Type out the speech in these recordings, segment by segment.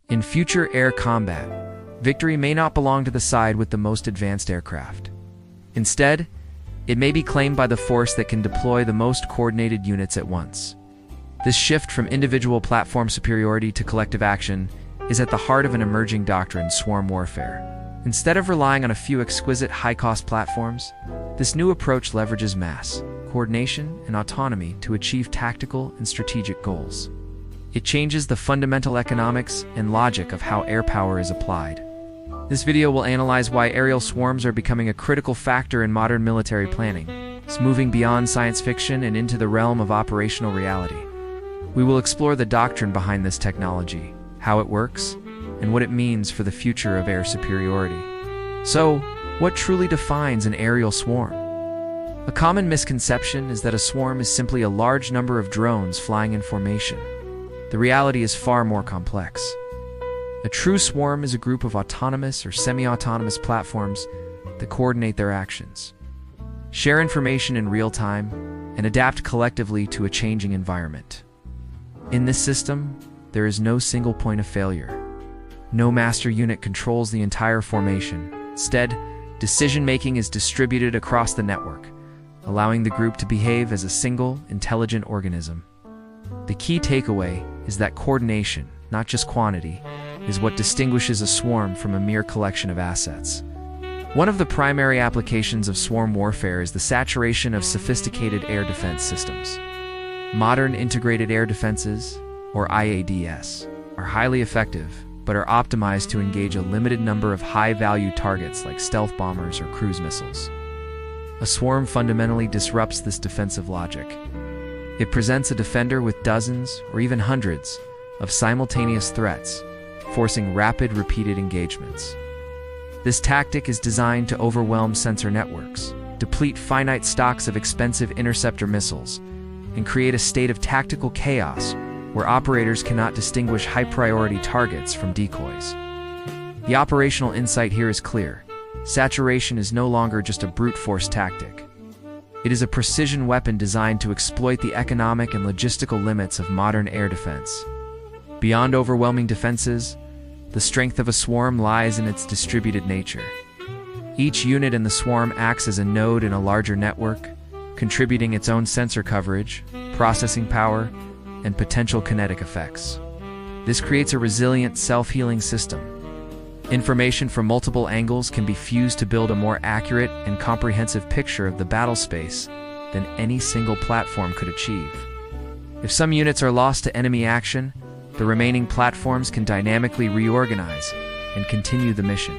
In future air combat, victory may not belong to the side with the most advanced aircraft. Instead, it may be claimed by the force that can deploy the most coordinated units at once. This shift from individual platform superiority to collective action is at the heart of an emerging doctrine, swarm warfare. Instead of relying on a few exquisite high-cost platforms, this new approach leverages mass, coordination, and autonomy to achieve tactical and strategic goals. It changes the fundamental economics and logic of how air power is applied. This video will analyze why aerial swarms are becoming a critical factor in modern military planning. It's moving beyond science fiction and into the realm of operational reality. We will explore the doctrine behind this technology, how it works, and what it means for the future of air superiority. So, what truly defines an aerial swarm? A common misconception is that a swarm is simply a large number of drones flying in formation. The reality is far more complex. A true swarm is a group of autonomous or semi-autonomous platforms that coordinate their actions, share information in real time, and adapt collectively to a changing environment. In this system, there is no single point of failure. No master unit controls the entire formation. Instead, decision-making is distributed across the network, allowing the group to behave as a single, intelligent organism. The key takeaway is that coordination, not just quantity, is what distinguishes a swarm from a mere collection of assets. One of the primary applications of swarm warfare is the saturation of sophisticated air defense systems. Modern integrated air defenses, or IADS, are highly effective, but are optimized to engage a limited number of high-value targets like stealth bombers or cruise missiles. A swarm fundamentally disrupts this defensive logic. It presents a defender with dozens, or even hundreds, of simultaneous threats, forcing rapid, repeated engagements. This tactic is designed to overwhelm sensor networks, deplete finite stocks of expensive interceptor missiles, and create a state of tactical chaos where operators cannot distinguish high-priority targets from decoys. The operational insight here is clear. Saturation is no longer just a brute force tactic. It is a precision weapon designed to exploit the economic and logistical limits of modern air defense. Beyond overwhelming defenses, the strength of a swarm lies in its distributed nature. Each unit in the swarm acts as a node in a larger network, contributing its own sensor coverage, processing power, and potential kinetic effects. This creates a resilient, self-healing system. Information from multiple angles can be fused to build a more accurate and comprehensive picture of the battle space than any single platform could achieve. If some units are lost to enemy action, the remaining platforms can dynamically reorganize and continue the mission.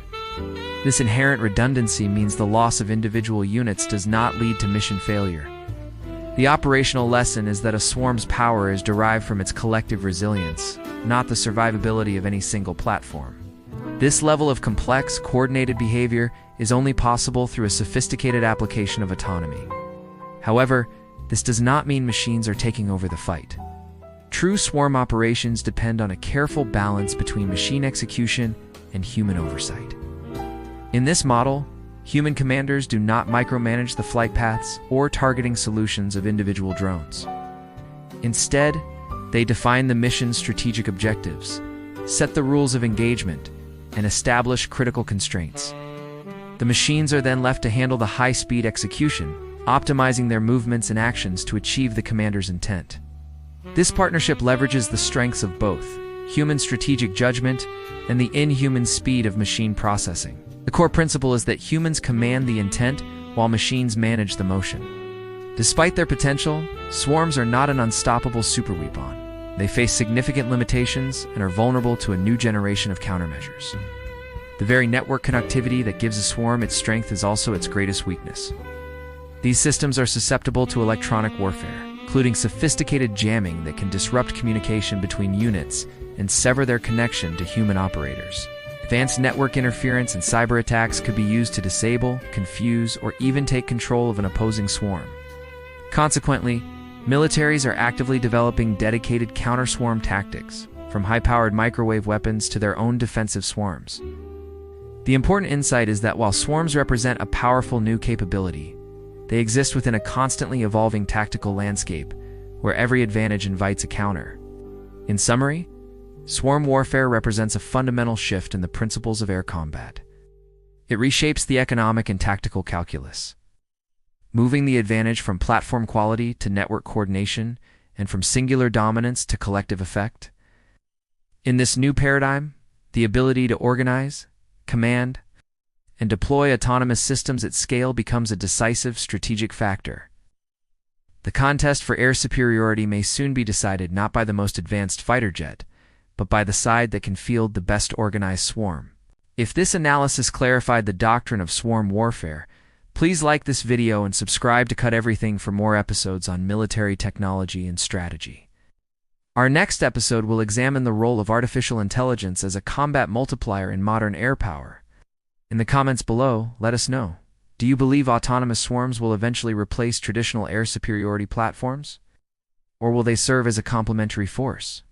This inherent redundancy means the loss of individual units does not lead to mission failure. The operational lesson is that a swarm's power is derived from its collective resilience, not the survivability of any single platform. This level of complex, coordinated behavior is only possible through a sophisticated application of autonomy. However, this does not mean machines are taking over the fight. True swarm operations depend on a careful balance between machine execution and human oversight. In this model, human commanders do not micromanage the flight paths or targeting solutions of individual drones. Instead, they define the mission's strategic objectives, set the rules of engagement, and establish critical constraints. The machines are then left to handle the high-speed execution, optimizing their movements and actions to achieve the commander's intent. This partnership leverages the strengths of both human strategic judgment and the inhuman speed of machine processing. The core principle is that humans command the intent while machines manage the motion. Despite their potential, swarms are not an unstoppable superweapon. They face significant limitations and are vulnerable to a new generation of countermeasures. The very network connectivity that gives a swarm its strength is also its greatest weakness. These systems are susceptible to electronic warfare, including sophisticated jamming that can disrupt communication between units and sever their connection to human operators. Advanced network interference and cyber attacks could be used to disable, confuse, or even take control of an opposing swarm. Consequently, militaries are actively developing dedicated counter-swarm tactics, from high-powered microwave weapons to their own defensive swarms. The important insight is that while swarms represent a powerful new capability, they exist within a constantly evolving tactical landscape, where every advantage invites a counter. In summary, Swarm warfare represents a fundamental shift in the principles of air combat. It reshapes the economic and tactical calculus, moving the advantage from platform quality to network coordination and from singular dominance to collective effect. In this new paradigm, the ability to organize, command, and deploy autonomous systems at scale becomes a decisive strategic factor. The contest for air superiority may soon be decided not by the most advanced fighter jet, but by the side that can field the best organized swarm. If this analysis clarified the doctrine of swarm warfare, please like this video and subscribe to Cut Everything for more episodes on military technology and strategy. Our next episode will examine the role of artificial intelligence as a combat multiplier in modern air power. In the comments below, let us know. Do you believe autonomous swarms will eventually replace traditional air superiority platforms? Or will they serve as a complementary force?